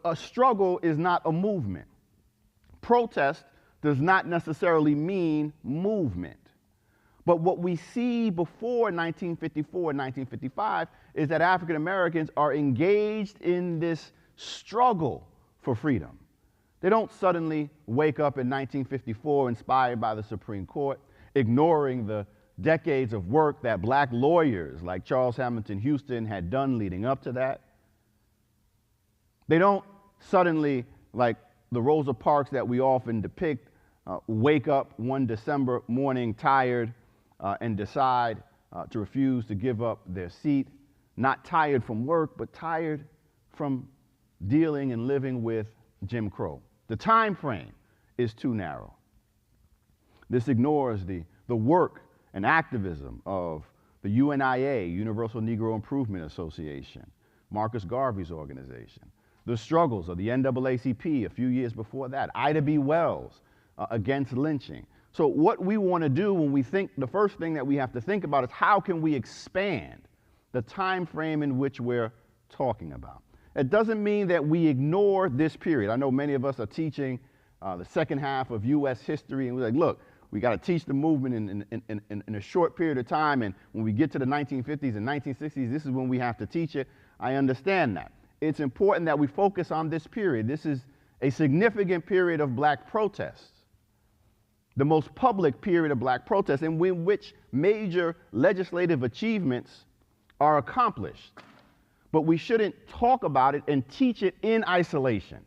a struggle is not a movement. Protest does not necessarily mean movement. But what we see before 1954 and 1955 is that African Americans are engaged in this struggle for freedom. They don't suddenly wake up in 1954 inspired by the Supreme Court, ignoring the decades of work that black lawyers like Charles Hamilton Houston had done leading up to that. They don't suddenly, like the Rosa Parks that we often depict, wake up one December morning tired and decide to refuse to give up their seat, not tired from work, but tired from dealing and living with Jim Crow. The time frame is too narrow. This ignores the work and activism of the UNIA, Universal Negro Improvement Association, Marcus Garvey's organization, the struggles of the NAACP a few years before that, Ida B. Wells against lynching. So what we want to do when we think, the first thing that we have to think about is how can we expand the time frame in which we're talking about. It doesn't mean that we ignore this period. I know many of us are teaching the second half of U.S. history, and we're like, look, we got to teach the movement in a short period of time, and when we get to the 1950s and 1960s, this is when we have to teach it. I understand that. It's important that we focus on this period. This is a significant period of black protests, the most public period of black protests, in which major legislative achievements are accomplished. But we shouldn't talk about it and teach it in isolation.